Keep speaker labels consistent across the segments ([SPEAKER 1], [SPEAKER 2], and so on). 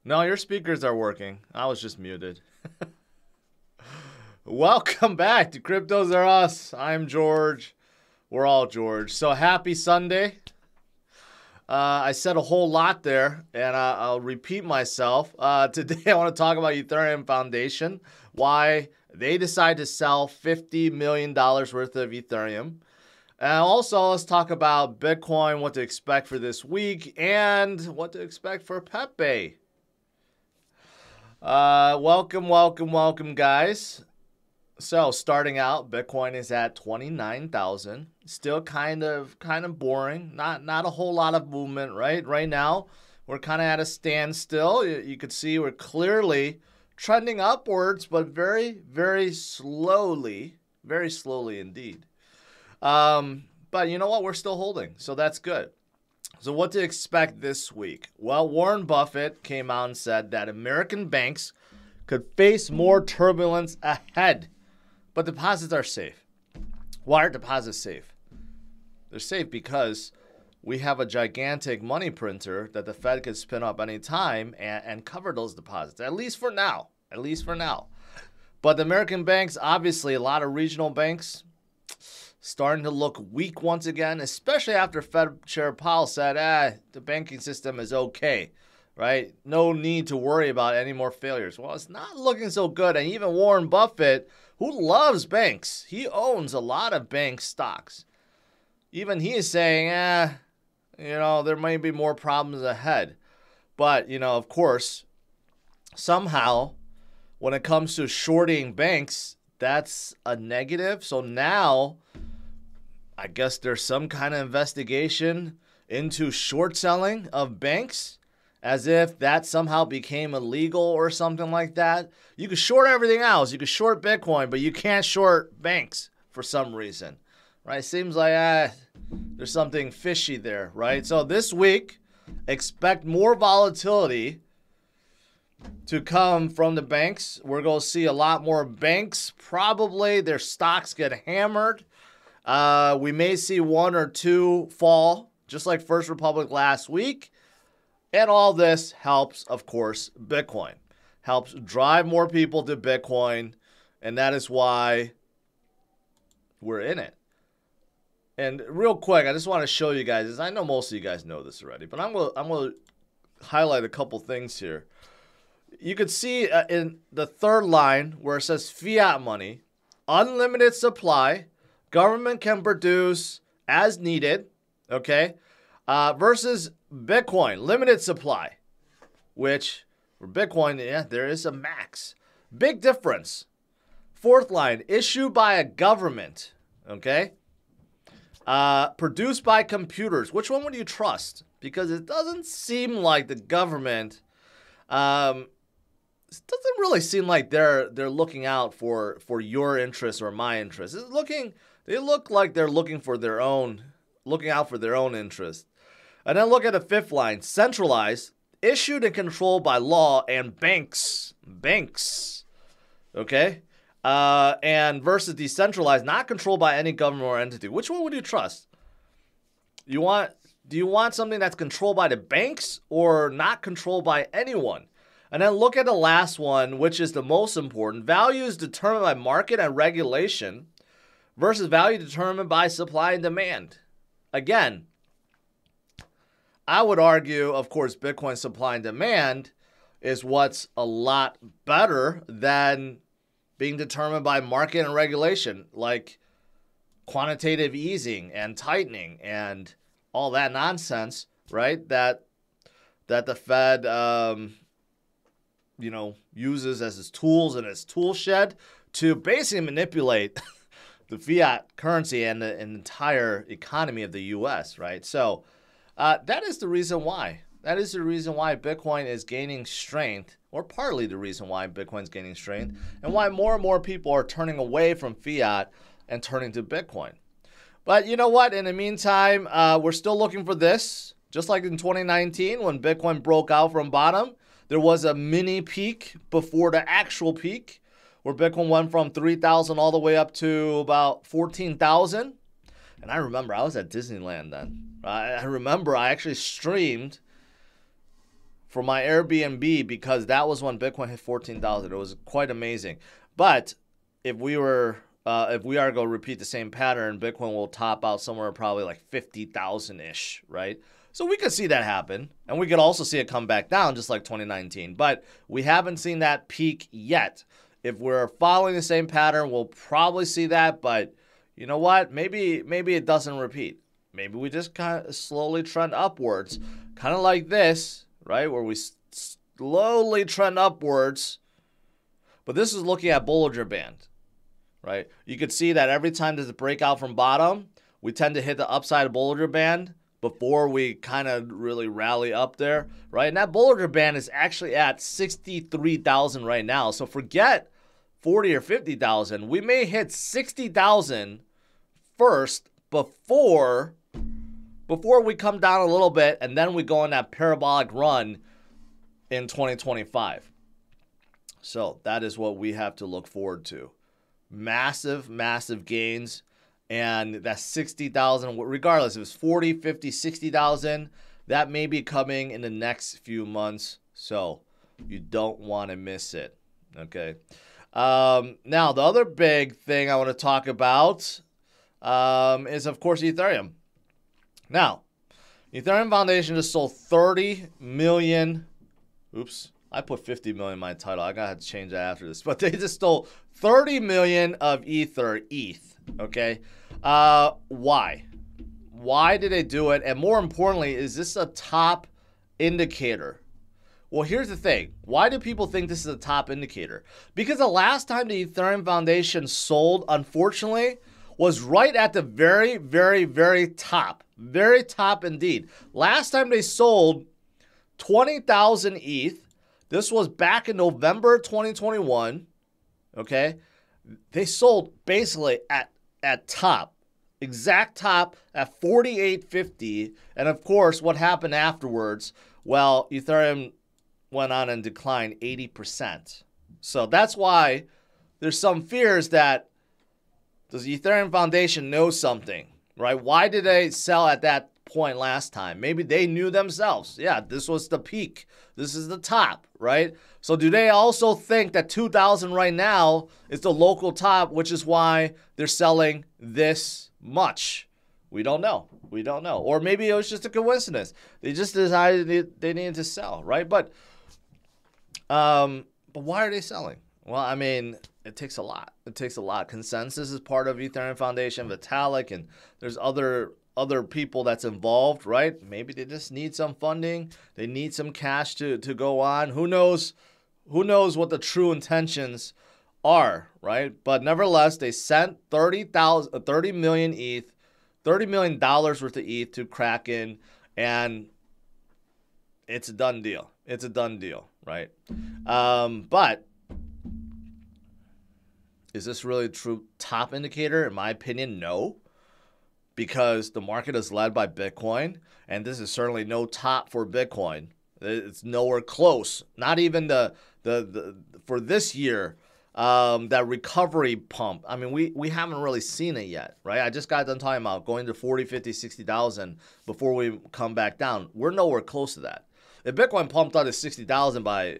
[SPEAKER 1] No, your speakers are working. I was just muted. Welcome back to CryptosRus. I'm George. We're all George. So happy Sunday. I said a whole lot there, and I'll repeat myself. Today I want to talk about Ethereum Foundation, why they decide to sell $50 million worth of Ethereum. And also, let's talk about Bitcoin, what to expect for this week, and what to expect for Pepe. Welcome, guys. So, starting out, Bitcoin is at 29,000. Still kind of boring. Not a whole lot of movement, right? Right now, we're kind of at a standstill. You can see we're clearly trending upwards, but very slowly indeed. But you know what? We're still holding, so that's good. So what to expect this week? Well, Warren Buffett came out and said that American banks could face more turbulence ahead, but deposits are safe. Why are deposits safe? They're safe because we have a gigantic money printer that the Fed could spin up anytime and cover those deposits, at least for now. But the American banks, obviously, a lot of regional banks, starting to look weak once again, especially after Fed Chair Powell said, the banking system is okay, right? No need to worry about any more failures. Well, it's not looking so good. And even Warren Buffett, who loves banks, he owns a lot of bank stocks. Even he is saying, there might be more problems ahead. But, of course, somehow, when it comes to shorting banks, that's a negative. So now, I guess there's some kind of investigation into short selling of banks, as if that somehow became illegal or something like that. You could short everything else. You could short Bitcoin, but you can't short banks for some reason, right? Seems like there's something fishy there, right? So this week, expect more volatility to come from the banks. We're going to see a lot more banks. Probably their stocks get hammered. We may see one or two fall, just like First Republic last week. And all this helps, of course, Bitcoin. Helps drive more people to Bitcoin. And that is why we're in it. And real quick, I just want to show you guys this. I know most of you guys know this already, but I'm going to highlight a couple things here. You could see in the third line where it says fiat money, unlimited supply, government can produce as needed, okay, versus Bitcoin, limited supply, which for Bitcoin, there is a max. Big difference. Fourth line, issued by a government, okay, produced by computers. Which one would you trust? Because it doesn't seem like the government, it doesn't really seem like they're looking out for your interests or my interests. They look like they're looking out for their own interests. And then look at the fifth line, centralized, issued and controlled by law and banks, okay? And versus decentralized, not controlled by any government or entity. Which one would you trust? Do you want something that's controlled by the banks or not controlled by anyone? And then look at the last one, which is the most important. Value is determined by market and regulation versus value determined by supply and demand. Again, I would argue, of course, Bitcoin supply and demand is what's a lot better than being determined by market and regulation, like quantitative easing and tightening and all that nonsense, right? That the Fed uses as its tools in its tool shed to basically manipulate the fiat currency and the entire economy of the U.S., right? So that is the reason why. That is the reason why Bitcoin is gaining strength, or partly the reason why Bitcoin is gaining strength, and why more and more people are turning away from fiat and turning to Bitcoin. But you know what? In the meantime, we're still looking for this. Just like in 2019 when Bitcoin broke out from bottom, there was a mini peak before the actual peak where Bitcoin went from 3,000 all the way up to about 14,000. And I remember I was at Disneyland then. I remember I actually streamed for my Airbnb because that was when Bitcoin hit 14,000. It was quite amazing. But if we are going to repeat the same pattern, Bitcoin will top out somewhere probably like 50,000-ish, right? So we could see that happen, and we could also see it come back down just like 2019. But we haven't seen that peak yet. If we're following the same pattern, we'll probably see that. But you know what? Maybe it doesn't repeat. Maybe we just kind of slowly trend upwards, kind of like this, right? Where we slowly trend upwards. But this is looking at Bollinger Band, right? You could see that every time there's a breakout from bottom, we tend to hit the upside of Bollinger Band before we kind of really rally up there, right? And that Bollinger Band is actually at 63,000 right now. So forget 40 or 50,000. We may hit 60,000 first before we come down a little bit, and then we go on that parabolic run in 2025. So that is what we have to look forward to. Massive, massive gains. And that 60,000, regardless if it's 40, 50, 60,000, that may be coming in the next few months. So you don't want to miss it. Okay. Now, the other big thing I want to talk about is, of course, Ethereum. Now, Ethereum Foundation just sold 30 million. Oops, I put 50 million in my title. I got to change that after this. But they just stole 30 million of ETH. Okay. Why? Why did they do it? And more importantly, is this a top indicator? Well, here's the thing. Why do people think this is a top indicator? Because the last time the Ethereum Foundation sold, unfortunately, was right at the very, very, very top. Very top indeed. Last time they sold 20,000 ETH. This was back in November 2021. Okay. They sold basically at top, exact top at 48.50. And of course, what happened afterwards? Well, Ethereum went on and declined 80%. So that's why there's some fears that does the Ethereum Foundation know something, right? Why did they sell at that point last time? Maybe they knew themselves. Yeah, this was the peak. This is the top, right? So do they also think that 2,000 right now is the local top, which is why they're selling this much? We don't know. We don't know. Or maybe it was just a coincidence. They just decided they needed to sell, right? But why are they selling? Well, I mean, it takes a lot. It takes a lot. Consensus is part of Ethereum Foundation, Vitalik, and there's other people that's involved, right? Maybe they just need some funding. They need some cash to go on. Who knows? Who knows what the true intentions are, right? But nevertheless, they sent 30 million ETH, $30 million worth of ETH to Kraken, and it's a done deal. It's a done deal, right? But is this really a true top indicator? In my opinion, no. Because the market is led by Bitcoin, and this is certainly no top for Bitcoin. It's nowhere close. Not even the for this year, that recovery pump. I mean, we haven't really seen it yet, right? I just got done talking about going to 40, 50, 60,000 before we come back down. We're nowhere close to that. If Bitcoin pumped out to 60,000 by,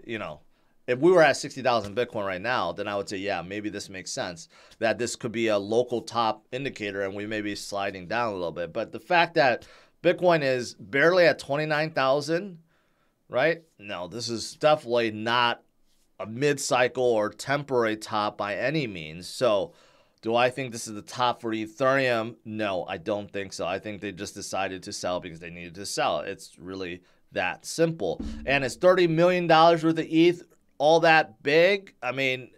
[SPEAKER 1] if we were at 60,000 Bitcoin right now, then I would say, yeah, maybe this makes sense. That this could be a local top indicator and we may be sliding down a little bit. But the fact that Bitcoin is barely at 29,000, right? No, this is definitely not a mid-cycle or temporary top by any means. So do I think this is the top for Ethereum? No, I don't think so. I think they just decided to sell because they needed to sell. It's really that simple. And is $30 million worth of ETH all that big? I mean,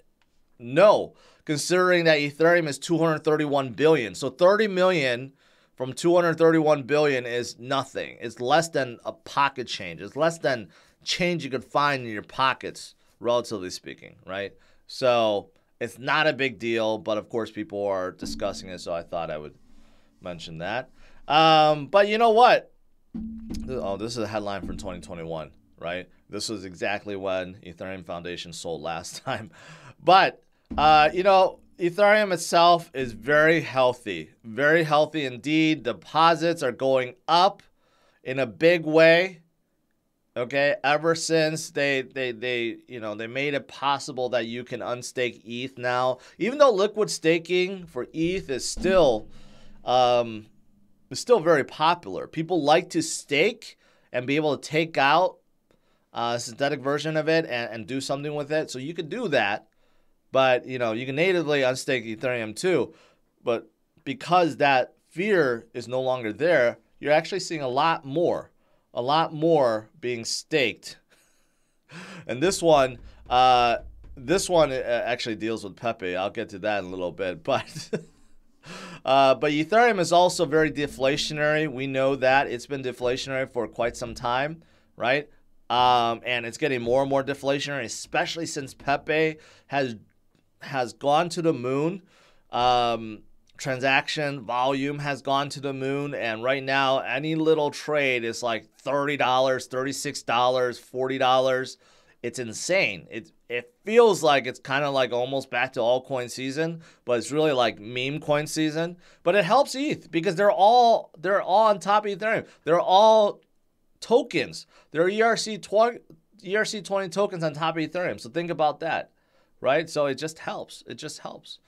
[SPEAKER 1] no, considering that Ethereum is 231 billion. So 30 million from 231 billion is nothing. It's less than a pocket change. It's less than change you could find in your pockets, relatively speaking, right? So it's not a big deal, but of course people are discussing it, so I thought I would mention that. But you know what? Oh, this is a headline from 2021, right? This was exactly when Ethereum Foundation sold last time. But, Ethereum itself is very healthy indeed. Deposits are going up in a big way. Okay, ever since they they made it possible that you can unstake ETH now, even though liquid staking for ETH is still very popular. People like to stake and be able to take out a synthetic version of it and do something with it. So you could do that, but you can natively unstake Ethereum too. But because that fear is no longer there, you're actually seeing a lot more being staked. And this one actually deals with Pepe. I'll get to that in a little bit, but Ethereum is also very deflationary. We know that it's been deflationary for quite some time, right? And it's getting more and more deflationary, especially since Pepe has gone to the moon. Transaction volume has gone to the moon, and right now any little trade is like $30, $36, $40. It's insane. It feels like it's kind of like almost back to altcoin season, but it's really like meme coin season. But it helps ETH because they're all on top of Ethereum. They're all tokens. They're ERC20 tokens on top of Ethereum. So think about that, right? So it just helps. It just helps.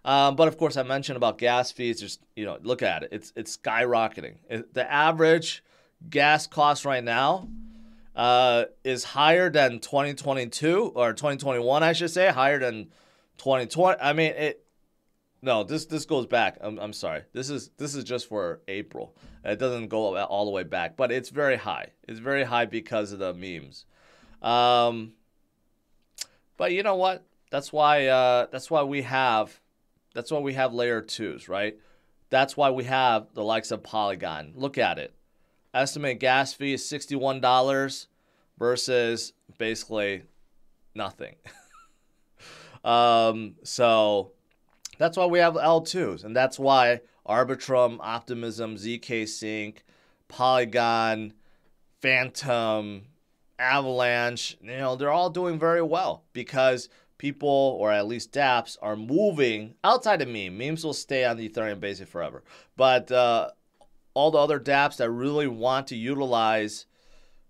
[SPEAKER 1] But of course, I mentioned about gas fees. Just look at it. It's skyrocketing. The average gas cost right now is higher than 2022 or 2021, I should say, higher than 2020. I mean, this goes back. I'm sorry. This is just for April. It doesn't go all the way back, but it's very high. It's very high because of the memes. But you know what? That's why we have layer 2s, right? That's why we have the likes of Polygon. Look at it. Estimated gas fee is $61 versus basically nothing. So that's why we have L2s, and that's why Arbitrum, Optimism, ZK Sync, Polygon, Phantom, Avalanche, they're all doing very well because people, or at least dApps, are moving outside of meme. Memes will stay on the Ethereum basic forever. But all the other dApps that really want to utilize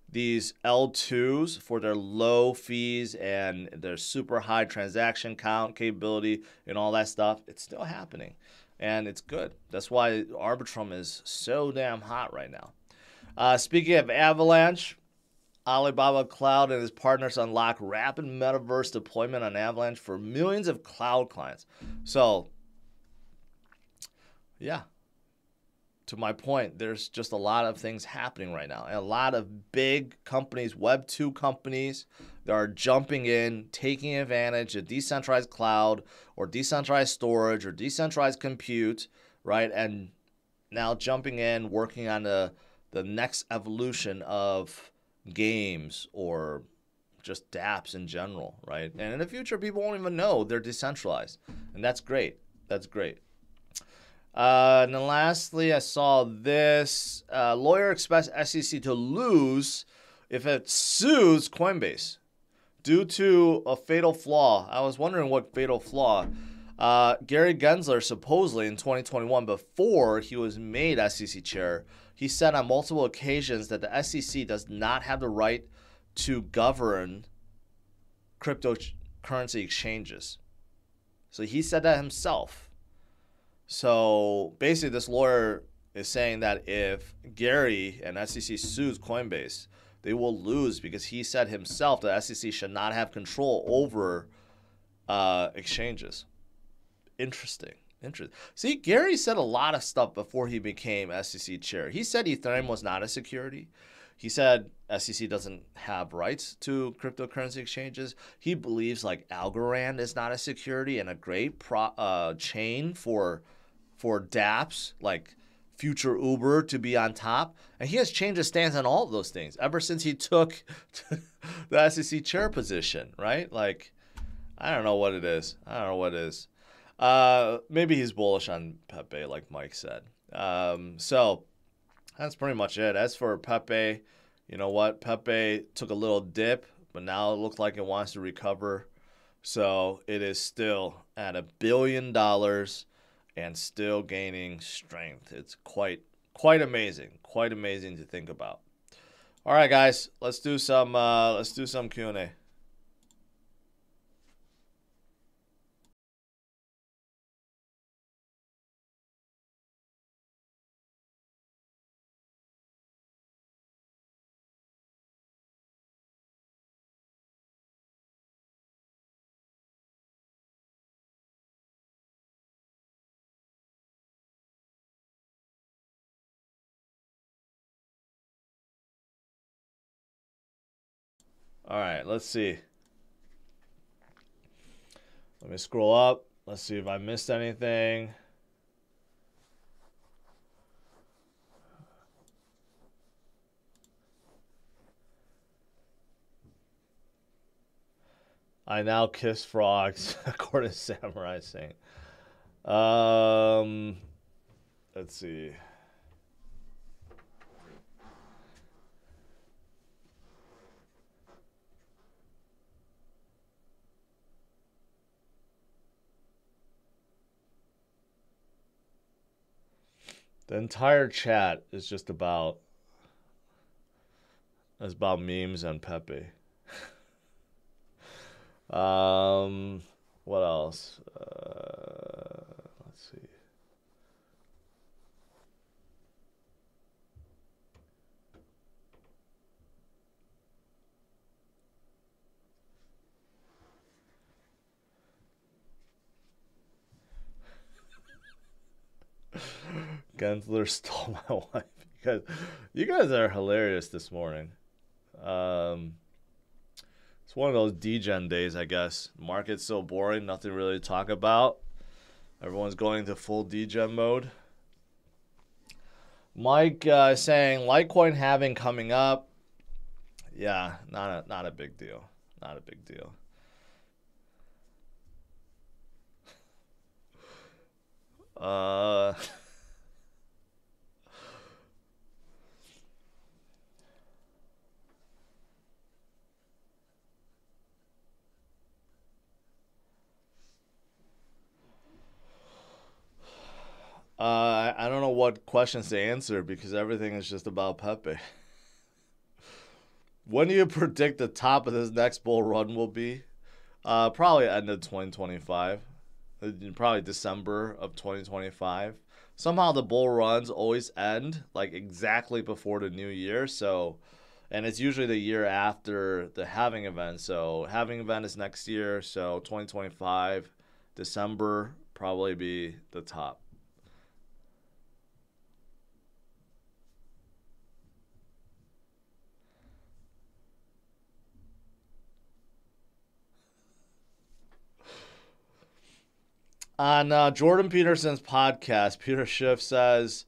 [SPEAKER 1] these L2s for their low fees and their super high transaction count capability and all that stuff, it's still happening. And it's good. That's why Arbitrum is so damn hot right now. Speaking of Avalanche, Alibaba Cloud and his partners unlock rapid metaverse deployment on Avalanche for millions of cloud clients. So, yeah, to my point, there's just a lot of things happening right now. And a lot of big companies, Web 2 companies, that are jumping in, taking advantage of decentralized cloud or decentralized storage or decentralized compute, right? And now jumping in, working on the next evolution of games or just dApps in general, right? And in the future, people won't even know they're decentralized. And that's great. That's great. And then lastly, I saw this. Lawyer expects SEC to lose if it sues Coinbase due to a fatal flaw. I was wondering what fatal flaw. Gary Gensler supposedly in 2021, before he was made SEC chair, he said on multiple occasions that the SEC does not have the right to govern cryptocurrency exchanges. So he said that himself. So basically this lawyer is saying that if Gary and SEC sues Coinbase, they will lose because he said himself that SEC should not have control over exchanges. Interesting. See, Gary said a lot of stuff before he became SEC chair. He said Ethereum was not a security. He said SEC doesn't have rights to cryptocurrency exchanges. He believes like Algorand is not a security and a great chain for dApps like future Uber to be on top. And he has changed his stance on all of those things ever since he took the SEC chair position, right? Like, I don't know what it is. Maybe he's bullish on Pepe, like Mike said. So that's pretty much it. As for Pepe, you know what? Pepe took a little dip, but now it looks like it wants to recover. So it is still at $1 billion and still gaining strength. It's quite amazing. Quite amazing to think about. All right, guys, let's do some Q&A. All right, let's see. Let me scroll up. Let's see if I missed anything. I now kiss frogs, according to Samurai Saint. Let's see. The entire chat is just about memes and Pepe. What else? Let's see. Gensler stole my wife. Because you guys are hilarious this morning. It's one of those degen days, I guess. Market's so boring, nothing really to talk about. Everyone's going into full degen mode. Mike saying Litecoin halving coming up. Yeah, not a big deal. Not a big deal. I don't know what questions to answer because everything is just about Pepe. When do you predict the top of this next bull run will be? Probably end of 2025. Probably December of 2025. Somehow the bull runs always end like exactly before the new year. So, and it's usually the year after the halving event. So halving event is next year. So 2025, December probably be the top. On Jordan Peterson's podcast, Peter Schiff says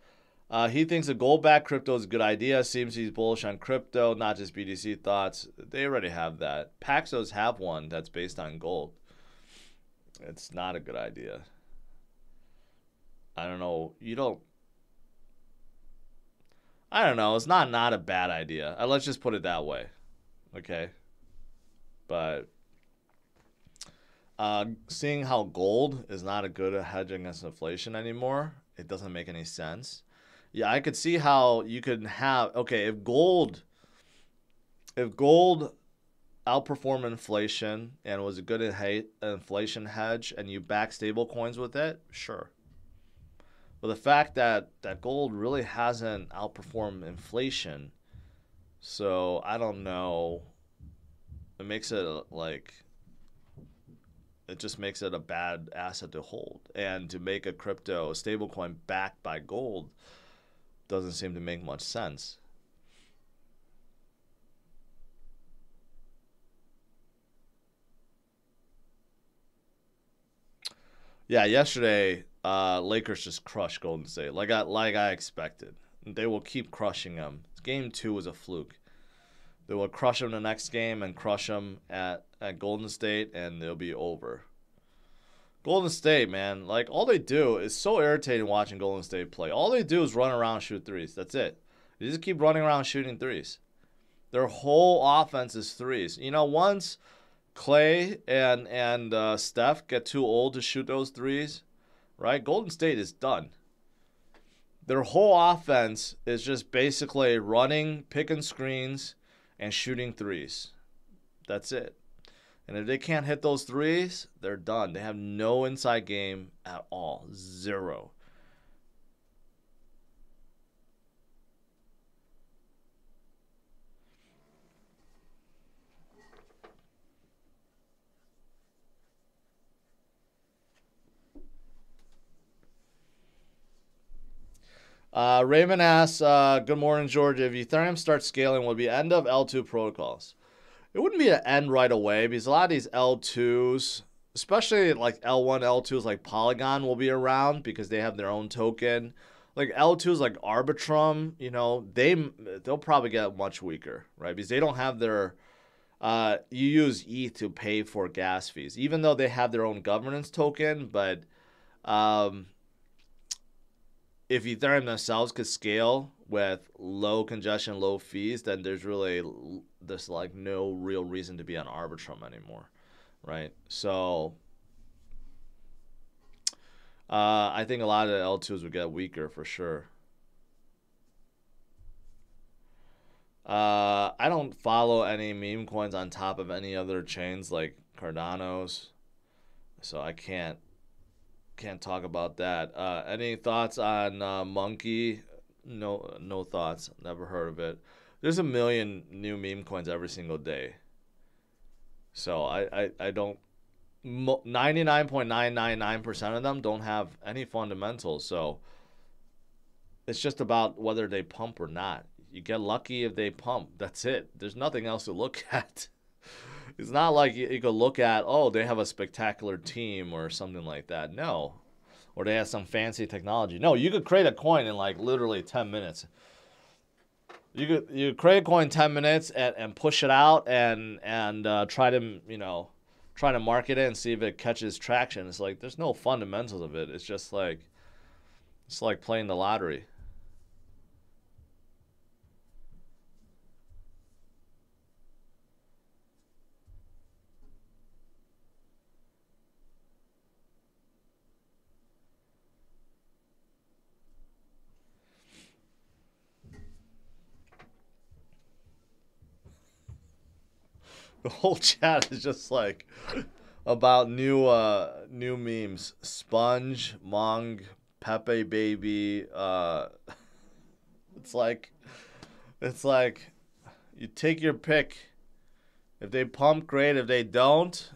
[SPEAKER 1] he thinks a gold-backed crypto is a good idea. Seems he's bullish on crypto, not just BTC thoughts. They already have that. Paxos have one that's based on gold. It's not a good idea. I don't know. I don't know. It's not a bad idea. Let's just put it that way. Okay? But seeing how gold is not a good hedge against inflation anymore, it doesn't make any sense. Yeah, I could see how you could have, okay, if gold outperformed inflation and was a good inflation hedge and you back stable coins with it, sure. But the fact that gold really hasn't outperformed inflation, so I don't know, it makes it like, it just makes it a bad asset to hold. And to make a crypto stablecoin backed by gold doesn't seem to make much sense. Yeah, yesterday, Lakers just crushed Golden State like I expected. They will keep crushing them. Game 2 was a fluke. They will crush them the next game and crush them at Golden State, and they'll be over. Golden State, man, like all they do is so irritating watching Golden State play. All they do is run around, shoot threes. That's it. They just keep running around shooting threes. Their whole offense is threes. You know, once Clay and Steph get too old to shoot those threes, right? Golden State is done. Their whole offense is just basically running, picking screens, and shooting threes. That's it. And if they can't hit those threes, they're done. They have no inside game at all. Zero. Raymond asks, good morning, George. If Ethereum starts scaling, will it be end of L2 protocols? It wouldn't be an end right away because a lot of these L2s, especially like L1, L2s like Polygon will be around because they have their own token. Like L2s like Arbitrum, you know, they'll probably get much weaker, right? Because they don't have their, you use ETH to pay for gas fees, even though they have their own governance token, but if Ethereum themselves could scale with low congestion, low fees, then there's like no real reason to be on Arbitrum anymore, right? So I think a lot of the L2s would get weaker for sure. I don't follow any meme coins on top of any other chains like Cardano's, so I can't talk about that. Any thoughts on Monkey? No thoughts. Never heard of it. There's a million new meme coins every single day. So I don't. 99.999% of them don't have any fundamentals. So it's just about whether they pump or not. You get lucky if they pump. That's it. There's nothing else to look at. It's not like you could look at, oh, they have a spectacular team or something like that. No. Or they have some fancy technology. No, you could create a coin in like literally 10 minutes. You create a coin in 10 minutes and push it out and try to market it and see if it catches traction. It's like there's no fundamentals of it. It's just like playing the lottery. The whole chat is just like about new memes. Sponge, Mong, Pepe baby. It's like you take your pick. If they pump, great. If they don't,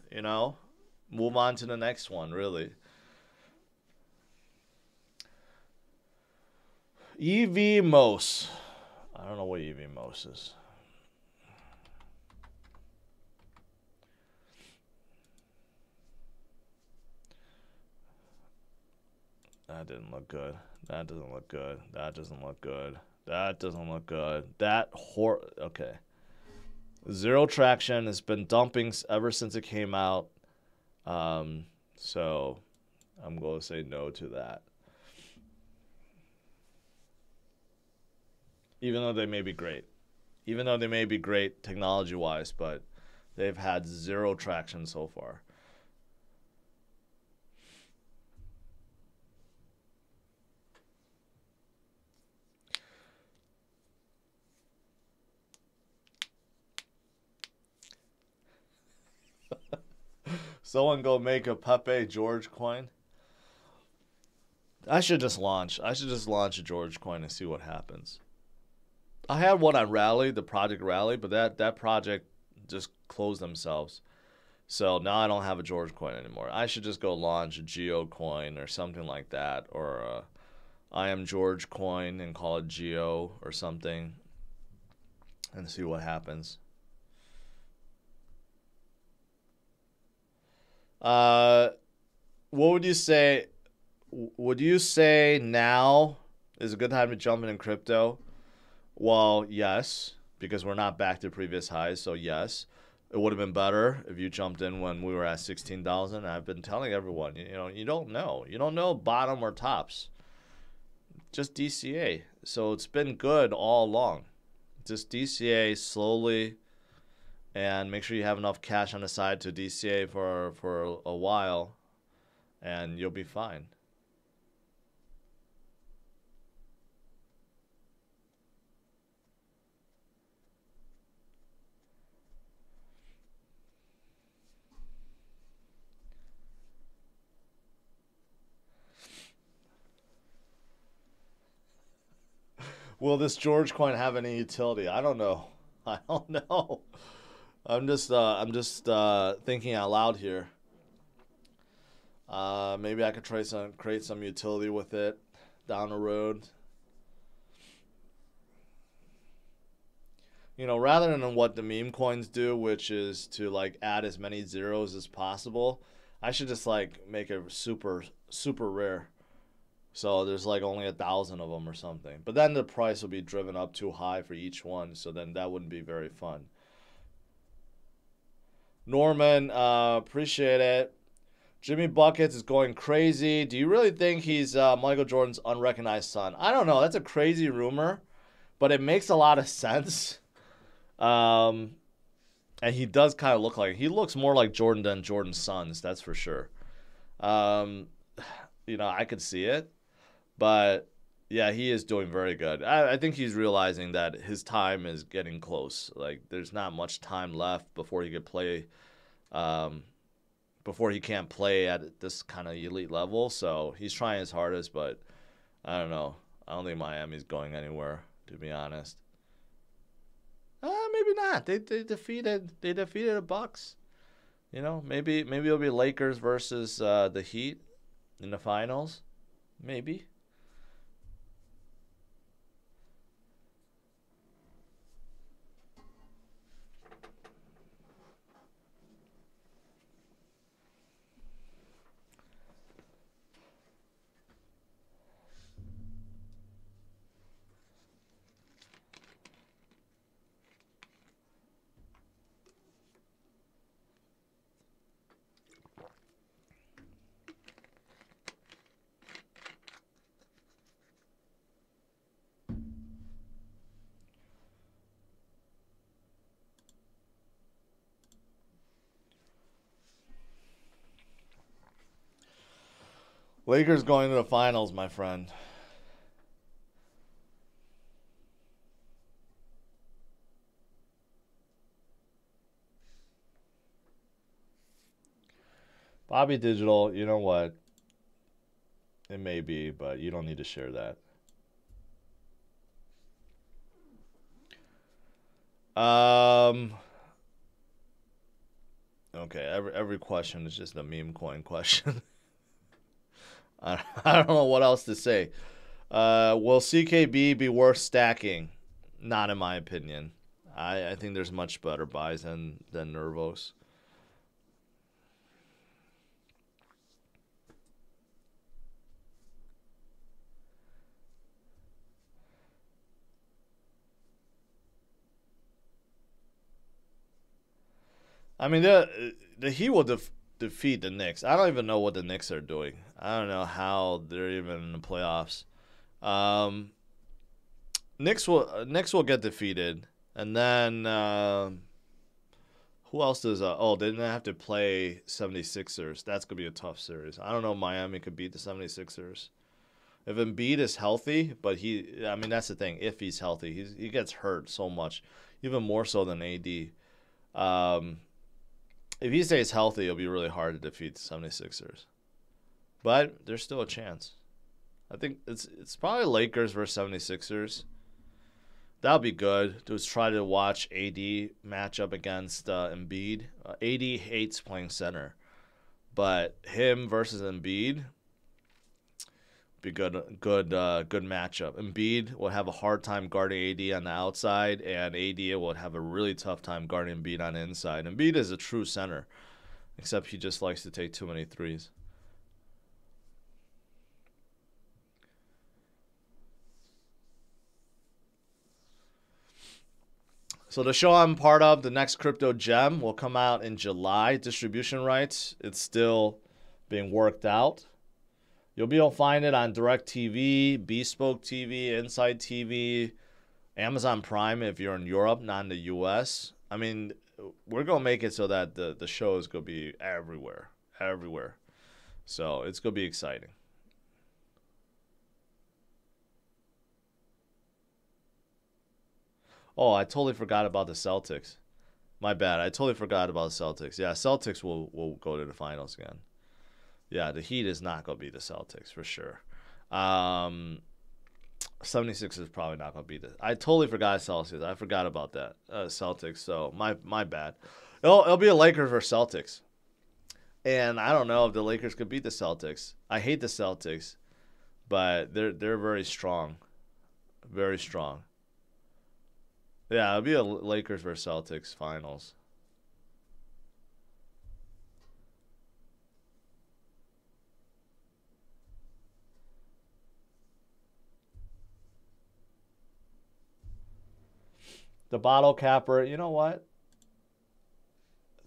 [SPEAKER 1] move on to the next one, really. EV Mos. I don't know what EV Mos is. That didn't look good. That doesn't look good. That doesn't look good. That doesn't look good. Okay. Zero traction. It's been dumping ever since it came out. So I'm going to say no to that. Even though they may be great. Even though they may be great technology-wise, but they've had zero traction so far. Someone go make a Pepe George coin. I should just launch a George coin and see what happens. I had one on Rally, the Project Rally, but that project just closed themselves. So now I don't have a George coin anymore. I should just go launch a Geo coin or something like that, or I am George coin and call it Geo or something, and see what happens. What would you say? Would you say now is a good time to jump in crypto? Well, yes, because we're not back to previous highs, so yes. It would have been better if you jumped in when we were at 16,000. I've been telling everyone, you don't know. You don't know bottom or tops. Just DCA. So it's been good all along. Just DCA slowly, and make sure you have enough cash on the side to DCA for a while, and you'll be fine. Will this George coin have any utility? I don't know. I don't know. I'm just thinking out loud here. Maybe I could create some utility with it down the road. You know, rather than what the meme coins do, which is to like add as many zeros as possible, I should just like make it super rare. So there's like only 1,000 of them or something. But then the price will be driven up too high for each one, so then that wouldn't be very fun. Norman, appreciate it. Jimmy Buckets is going crazy. Do you really think he's Michael Jordan's unrecognized son? I don't know. That's a crazy rumor, but it makes a lot of sense. And he does kind of look like, he looks more like Jordan than Jordan's sons, that's for sure. You know, I could see it, but yeah, he is doing very good. I think he's realizing that his time is getting close. Like, there's not much time left before he could play, before he can't play at this kind of elite level. So he's trying his hardest, but I don't know. I don't think Miami's going anywhere, to be honest. Maybe not. They defeated the Bucks. You know, maybe it'll be Lakers versus the Heat in the finals. Maybe. Lakers going to the finals, my friend. Bobby Digital, you know what? It may be, but you don't need to share that. Okay, every question is just a meme coin question. I don't know what else to say. Will CKB be worth stacking? Not in my opinion. I think there's much better buys than Nervos. I mean, the Heat will defeat the Knicks. I don't even know what the Knicks are doing. I don't know how they're even in the playoffs. Knicks will get defeated, and then who else does? Oh, they didn't have to play 76ers. That's gonna be a tough series. I don't know. Miami could beat the 76ers if Embiid is healthy, but I mean, that's the thing. If he's healthy, he gets hurt so much, even more so than AD. If he stays healthy, it'll be really hard to defeat the 76ers. But there's still a chance. I think it's probably Lakers versus 76ers. That'll be good. Just try to watch AD match up against Embiid. AD hates playing center. But him versus Embiid be good matchup. Embiid will have a hard time guarding AD on the outside, and AD will have a really tough time guarding Embiid on the inside. Embiid is a true center, except he just likes to take too many threes. So the show I'm part of, the next crypto gem, will come out in July. Distribution rights, it's still being worked out. You'll be able to find it on DirecTV, Bespoke TV, Inside TV, Amazon Prime if you're in Europe, not in the US. I mean, we're going to make it so that the show is going to be everywhere. So it's going to be exciting. Oh, I totally forgot about the Celtics. My bad. I totally forgot about the Celtics. Yeah, Celtics will go to the finals again. Yeah, the Heat is not going to be the Celtics for sure. 76 is probably not going to beat it. I totally forgot Celsius. I forgot about that. Celtics. So my bad. It'll be a Lakers versus Celtics. And I don't know if the Lakers could beat the Celtics. I hate the Celtics, but they're very strong. Very strong. Yeah, it'll be a Lakers versus Celtics finals. The bottle capper, you know what?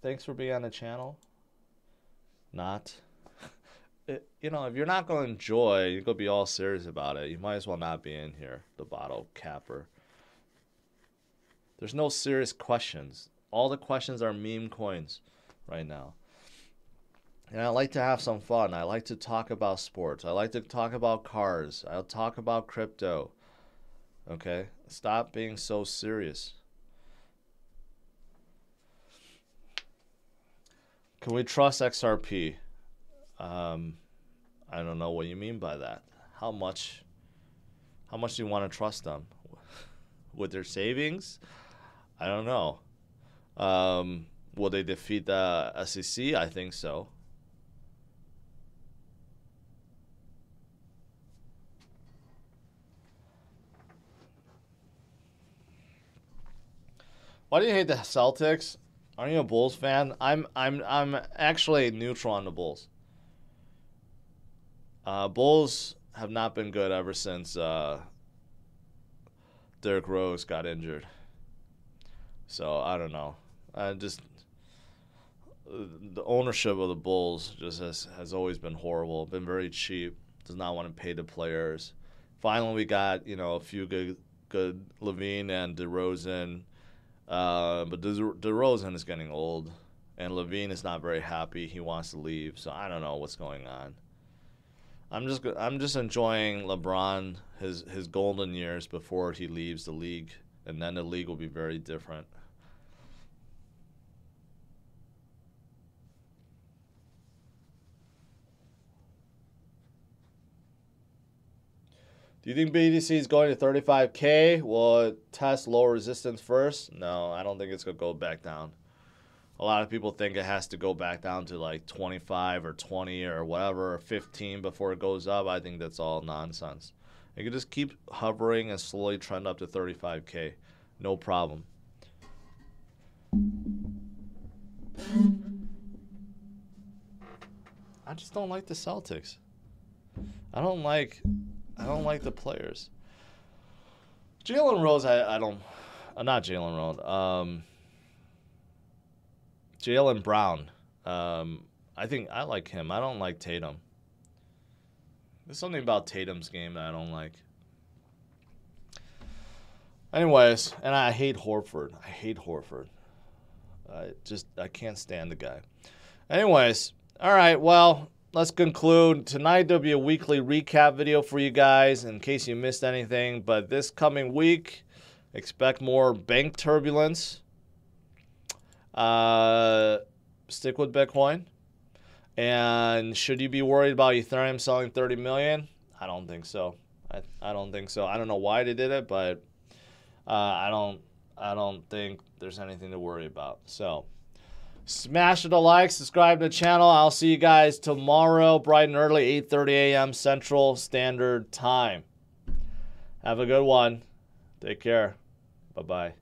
[SPEAKER 1] Thanks for being on the channel. Not. You know, if you're not going to enjoy, you're going to be all serious about it, you might as well not be in here, the bottle capper. There's no serious questions. All the questions are meme coins right now. And I like to have some fun. I like to talk about sports. I like to talk about cars. I'll talk about crypto. Okay? Stop being so serious. Can we trust XRP? I don't know what you mean by that. How much do you want to trust them? With their savings? I don't know. Will they defeat the SEC? I think so. Why do you hate the Celtics? Aren't you a Bulls fan? I'm actually neutral on the Bulls. Bulls have not been good ever since Derrick Rose got injured. So I don't know. The ownership of the Bulls just has always been horrible. Been very cheap. Does not want to pay the players. Finally, we got a few good Levine and DeRozan. But DeRozan is getting old, and Levine is not very happy. He wants to leave, so I don't know what's going on. I'm just enjoying LeBron, his golden years before he leaves the league, and then the league will be very different. Do you think BTC is going to 35K? Will it test low resistance first? No, I don't think it's going to go back down. A lot of people think it has to go back down to like 25 or 20 or whatever, or 15 before it goes up. I think that's all nonsense. You can just keep hovering and slowly trend up to 35K. No problem. I just don't like the Celtics. I don't like the players. Jalen Rose, I don't. Not Jalen Rose. Jalen Brown. I think I like him. I don't like Tatum. There's something about Tatum's game that I don't like. Anyways, and I hate Horford. I hate Horford. I can't stand the guy. Anyways, all right, well, let's conclude. Tonight there'll be a weekly recap video for you guys in case you missed anything. But this coming week, expect more bank turbulence. Stick with Bitcoin. And should you be worried about Ethereum selling 30 million? I don't think so. I don't think so. I don't know why they did it, but I don't think there's anything to worry about. So smash the like, subscribe to the channel. I'll see you guys tomorrow, bright and early, 8:30 a.m. Central Standard Time. Have a good one. Take care. Bye-bye.